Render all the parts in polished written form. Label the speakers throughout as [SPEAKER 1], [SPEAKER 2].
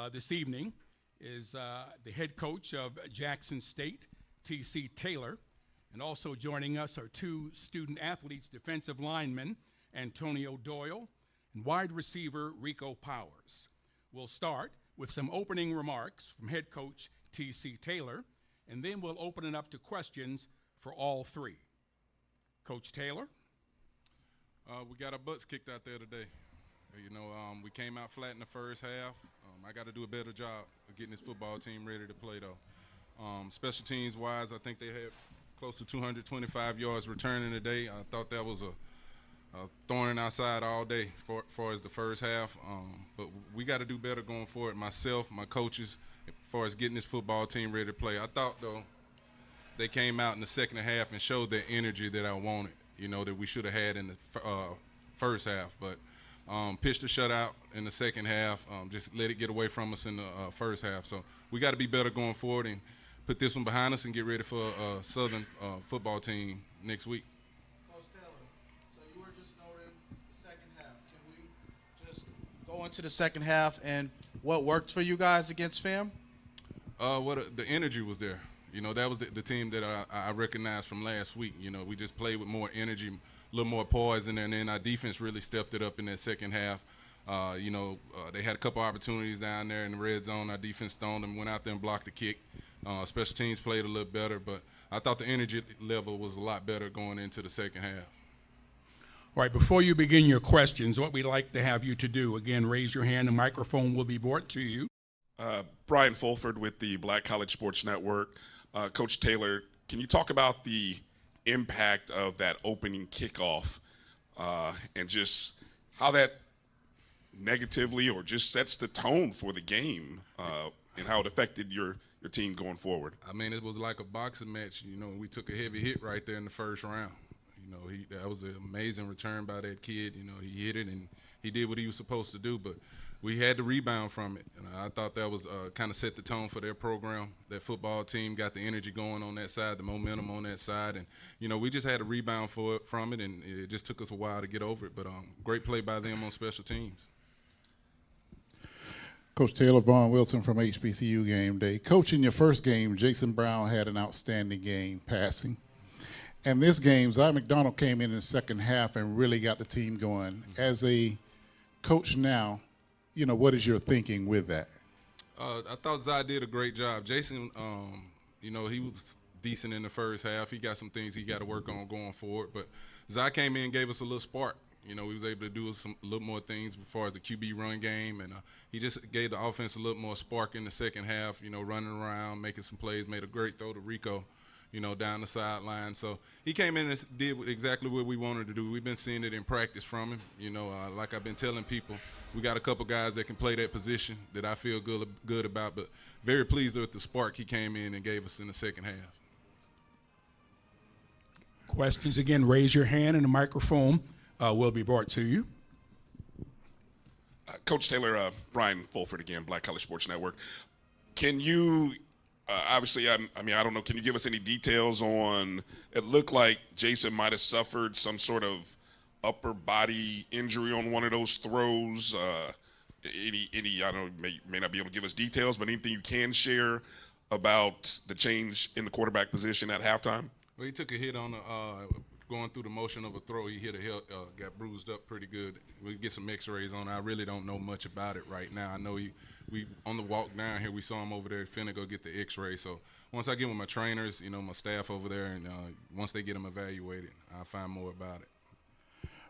[SPEAKER 1] this evening is the head coach of Jackson State, T.C. Taylor, and also joining us are two student athletes, defensive linemen, Antonio Doyle, and wide receiver Rico Powers. We'll start with some opening remarks from head coach T.C. Taylor, and then we'll open it up to questions for all three. Coach Taylor?
[SPEAKER 2] We got our butts kicked out there today. We came out flat in the first half. I got to do a better job of getting this football team ready to play, though. Special teams-wise, I think they had close to 225 yards returning today. I thought that was a thorn in our side all day for far as the first half. But we got to do better going forward. Myself, my coaches, as far as getting this football team ready to play. I thought, though, they came out in the second half and showed the energy that I wanted, that we should have had in the first half. But pitched a shutout in the second half, just let it get away from us in the first half. So we got to be better going forward and put this one behind us and get ready for a Southern football team next week.
[SPEAKER 3] Coach Taylor, so you were just noting the second half. Can we just go into the second half and what worked for you guys against FAM?
[SPEAKER 2] The energy was there. That was the team that I recognized from last week. We just played with more energy, a little more poise in there, and then our defense really stepped it up in that second half. They had a couple opportunities down there in the red zone. Our defense stoned them, went out there and blocked the kick. Special teams played a little better, but I thought the energy level was a lot better going into the second half.
[SPEAKER 1] All right, before you begin your questions, what we'd like to have you to do, again, raise your hand. The microphone will be brought to you.
[SPEAKER 4] Brian Fulford with the Black College Sports Network. Coach Taylor, can you talk about the impact of that opening kickoff and just how that negatively or just sets the tone for the game and how it affected your team going forward?
[SPEAKER 2] I mean, it was like a boxing match. We took a heavy hit right there in the first round. That was an amazing return by that kid. He hit it and he did what he was supposed to do, but we had to rebound from it. And I thought that was kind of set the tone for their program. That football team got the energy going on that side, the momentum on that side. And, we just had to rebound from it, and it just took us a while to get over it. But great play by them on special teams.
[SPEAKER 5] Coach Taylor, Vaughn Wilson from HBCU Game Day. Coach, in your first game, Jason Brown had an outstanding game passing. And this game, Zy McDonald came in the second half and really got the team going. As a coach now, what is your thinking with that?
[SPEAKER 2] I thought Zy did a great job. Jason, he was decent in the first half. He got some things he got to work on going forward. But Zy came in and gave us a little spark. We was able to do a little more things as far as the QB run game. And he just gave the offense a little more spark in the second half, running around, making some plays, made a great throw to Rico, down the sideline. So he came in and did exactly what we wanted to do. We've been seeing it in practice from him. Like I've been telling people, we got a couple guys that can play that position that I feel good about, but very pleased with the spark he came in and gave us in the second half.
[SPEAKER 1] Questions, again, raise your hand and the microphone will be brought to you.
[SPEAKER 4] Coach Taylor, Brian Fulford again, Black College Sports Network. Can you, obviously, I don't know, can you give us any details on, it looked like Jason might have suffered some sort of upper body injury on one of those throws. Any I don't know, may not be able to give us details, but anything you can share about the change in the quarterback position at halftime?
[SPEAKER 2] Well, he took a hit on going through the motion of a throw. He hit got bruised up pretty good. We get some x-rays on it. I really don't know much about it right now. I know we on the walk down here, we saw him over there finna go get the x-ray. So once I get with my trainers, my staff over there, and once they get him evaluated, I'll find more about it.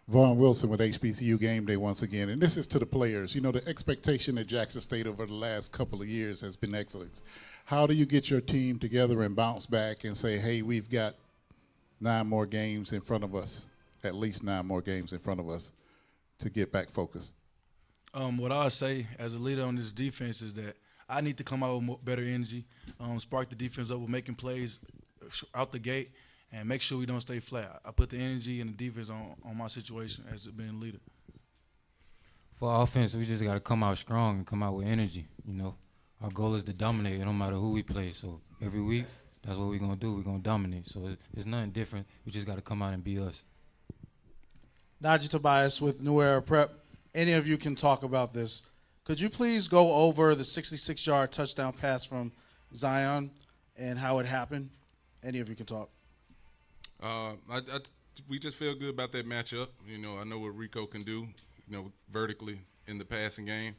[SPEAKER 5] Vaughn Wilson with HBCU Game Day once again, and this is to the players. The expectation at Jackson State over the last couple of years has been excellence. How do you get your team together and bounce back and say, hey, we've got 9 more games in front of us, at least 9 more games in front of us, to get back focused?
[SPEAKER 6] What I would say as a leader on this defense is that I need to come out with better energy, spark the defense up with making plays out the gate, and make sure we don't stay flat. I put the energy and the defense on my situation as being a leader.
[SPEAKER 7] For offense, we just got to come out strong and come out with energy. Our goal is to dominate no matter who we play. So every week, that's what we're going to do. We're going to dominate. So it's nothing different. We just got to come out and be us.
[SPEAKER 3] Najee Tobias with New Era Prep. Any of you can talk about this. Could you please go over the 66-yard touchdown pass from Zion and how it happened? Any of you can talk.
[SPEAKER 2] We just feel good about that matchup. You know, I know what Rico can do, you know, vertically in the passing game.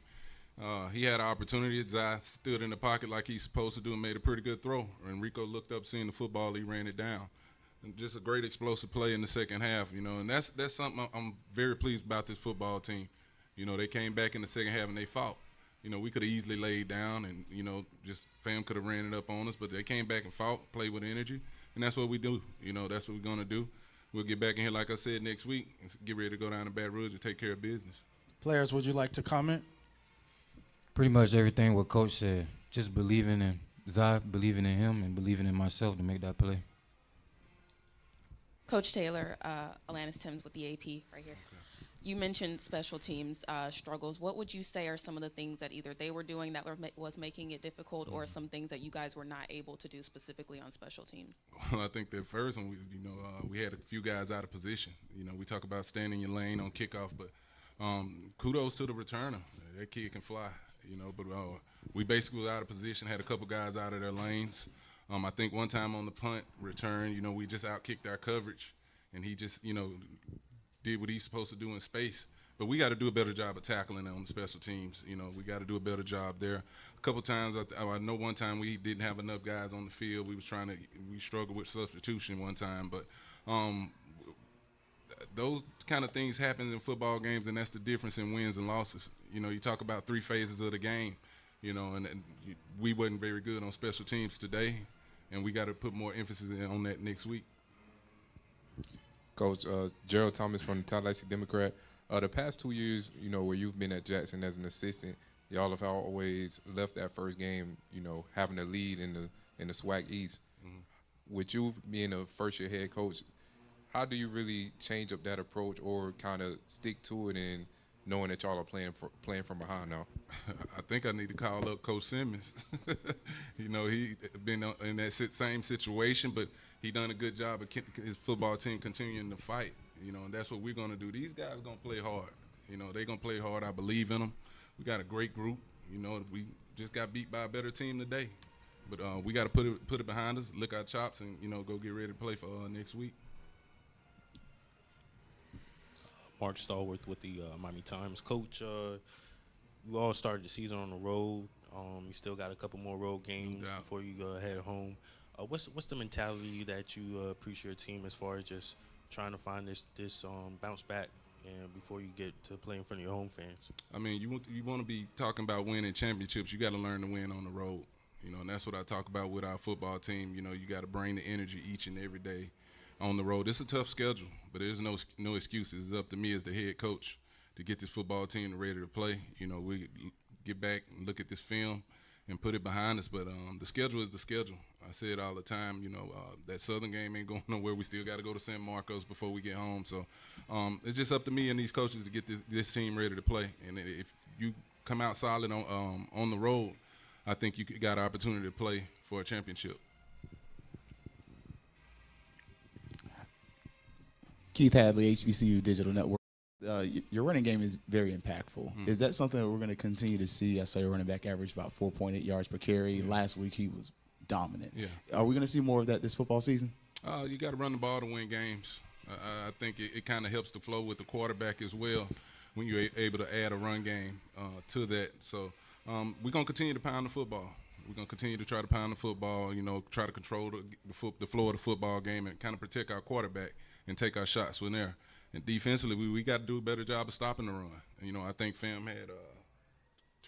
[SPEAKER 2] He had an opportunity. Zai stood in the pocket like he's supposed to do and made a pretty good throw. And Rico looked up, seeing the football, he ran it down. And just a great explosive play in the second half, you know. And that's something I'm very pleased about this football team. You know, they came back in the second half and they fought. You know, we could have easily laid down and, you know, just fam could have ran it up on us, but they came back and fought, played with energy, and that's what we do. You know, that's what we're going to do. We'll get back in here, like I said, next week and get ready to go down to Baton Rouge and take care of business.
[SPEAKER 3] Players, would you like to comment?
[SPEAKER 7] Pretty much everything what Coach said. Just believing in Zai, believing in him, and believing in myself to make that play.
[SPEAKER 8] Coach Taylor, Alanis Timms with the AP right here. You mentioned special teams struggles. What would you say are some of the things that either they were doing that was making it difficult, or some things that you guys were not able to do specifically on special teams?
[SPEAKER 2] Well, I think that first one, we had a few guys out of position. You know, we talk about staying in your lane on kickoff, but kudos to the returner. That kid can fly, you know, but we basically were out of position, had a couple guys out of their lanes. I think one time on the punt return, you know, we just outkicked our coverage, and he just, you know, did what he's supposed to do in space. But we got to do a better job of tackling on the special teams. You know, we got to do a better job there. A couple times, I know one time we didn't have enough guys on the field. We struggled with substitution one time. But those kind of things happen in football games, and that's the difference in wins and losses. You know, you talk about 3 phases of the game, you know, and we wasn't very good on special teams today, and we got to put more emphasis on that next week.
[SPEAKER 9] Coach Gerald Thomas from the Tallahassee Democrat. The past 2 years, you know, where you've been at Jackson as an assistant, y'all have always left that first game, you know, having a lead in the SWAC East. Mm-hmm. With you being a first-year head coach, how do you really change up that approach or kind of stick to it and knowing that y'all are playing from behind now?
[SPEAKER 2] I think I need to call up Coach Simmons. You know, he been in that same situation, but he done a good job of his football team continuing to fight, you know, and that's what we're going to do. These guys going to play hard. You know, they're going to play hard. I believe in them. We got a great group. You know, we just got beat by a better team today. But we got to put it behind us, lick our chops, and, you know, go get ready to play for next week.
[SPEAKER 10] Mark Stallworth with the Miami Times. Coach, you all started the season on the road. You still got a couple more road games before you head home. What's the mentality that you preach your team as far as just trying to find this bounce back and before you get to play in front of your home fans?
[SPEAKER 2] I mean, you want to be talking about winning championships. You got to learn to win on the road, you know, and that's what I talk about with our football team. You know, you got to bring the energy each and every day on the road. It's a tough schedule, but there's no excuses. It's up to me as the head coach to get this football team ready to play. You know, we get back and look at this film and put it behind us. But the schedule is the schedule. I say it all the time. You know, that Southern game ain't going nowhere. We still got to go to San Marcos before we get home. So it's just up to me and these coaches to get this team ready to play. And if you come out solid on the road, I think you got an opportunity to play for a championship.
[SPEAKER 11] Keith Hadley, HBCU Digital Network. Your running game is very impactful.
[SPEAKER 2] Mm-hmm.
[SPEAKER 11] Is that something that we're going to continue to see? I saw your running back average about 4.8 yards per carry. Yeah. Last week he was dominant. Yeah. Are we going to see more of that this football season?
[SPEAKER 2] You got to run the ball to win games. I think it kind of helps to flow with the quarterback as well when you're able to add a run game to that. So we're going to continue to pound the football. We're going to continue to try to pound the football, you know, try to control the flow of the football game and kind of protect our quarterback and take our shots when there. And defensively, we got to do a better job of stopping the run. And, you know, I think FAM had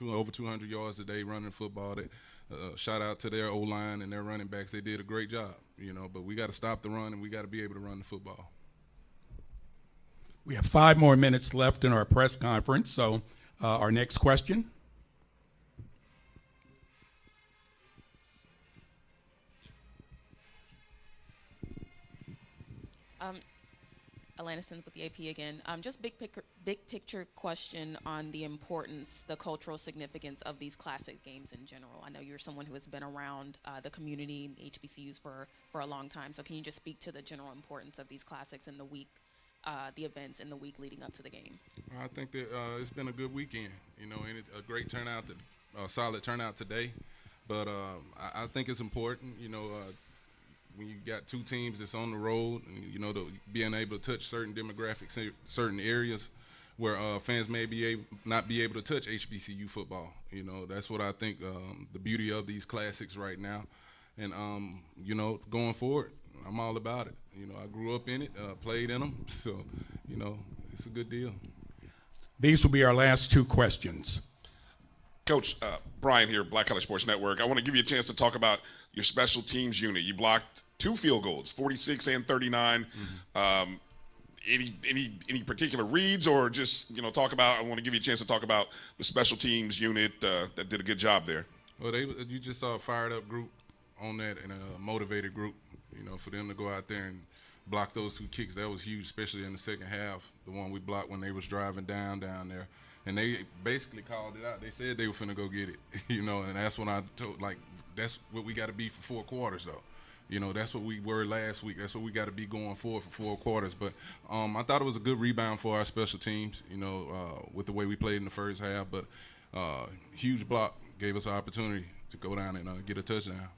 [SPEAKER 2] over 200 yards a day running football. Shout out to their O-line and their running backs. They did a great job, you know, but we got to stop the run and we got to be able to run the football.
[SPEAKER 1] We have 5 more minutes left in our press conference. So our next question.
[SPEAKER 8] Alanis with the AP again. Just big picture question on the importance, the cultural significance of these classic games in general. I know you're someone who has been around the community and HBCUs for a long time. So can you just speak to the general importance of these classics in the week the events in the week leading up to the game?
[SPEAKER 2] I think that it's been a good weekend, and a great turnout, solid turnout today. But I think it's important, when you got two teams that's on the road, and, being able to touch certain demographics, certain areas where fans may not be able to touch HBCU football. That's what I think the beauty of these classics right now. And, going forward, I'm all about it. I grew up in it, played in them, so, it's a good deal.
[SPEAKER 1] These will be our last two questions.
[SPEAKER 4] Coach, Brian here, Black College Sports Network. I want to give you a chance to talk about your special teams unit. You blocked 2 field goals, 46 and 39. Any particular reads, or just talk about? I want to give you a chance to talk about the special teams unit that did a good job there.
[SPEAKER 2] Well, you just saw a fired up group on that, and a motivated group. For them to go out there and block those 2 kicks, that was huge, especially in the second half. The one we blocked when they was driving down there. And they basically called it out. They said they were finna go get it, and that's when I told, that's what we got to be for 4 quarters, though. That's what we were last week. That's what we got to be going for 4 quarters. But I thought it was a good rebound for our special teams, with the way we played in the first half. But huge block gave us an opportunity to go down and get a touchdown.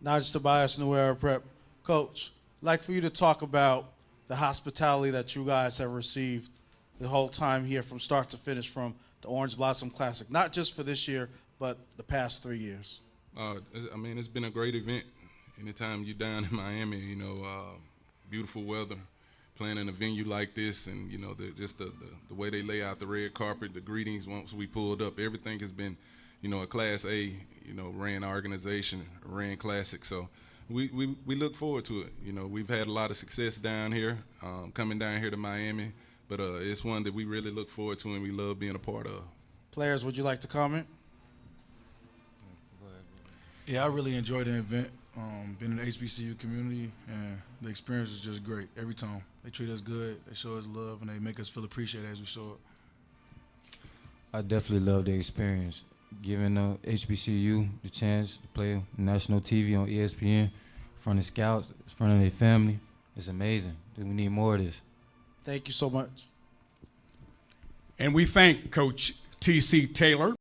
[SPEAKER 3] Najee Tobias, New Era Prep. Coach, I'd like for you to talk about the hospitality that you guys have received the whole time here from start to finish from the Orange Blossom Classic, not just for this year, but the past 3 years.
[SPEAKER 2] It's been a great event. Anytime you're down in Miami, beautiful weather, playing in a venue like this, and the way they lay out the red carpet, the greetings once we pulled up, everything has been, a Class A, ran organization, ran classic. So we look forward to it. We've had a lot of success down here, coming down here to Miami. But it's one that we really look forward to and we love being a part of.
[SPEAKER 3] Players, would you like to comment?
[SPEAKER 6] Yeah, I really enjoyed the event. Been in the HBCU community, and the experience is just great every time. They treat us good, they show us love, and they make us feel appreciated as we show up.
[SPEAKER 7] I definitely love the experience. Giving the HBCU the chance to play national TV on ESPN in front of scouts, in front of their family, it's amazing. We need more of this.
[SPEAKER 3] Thank you so much.
[SPEAKER 1] And we thank Coach T.C. Taylor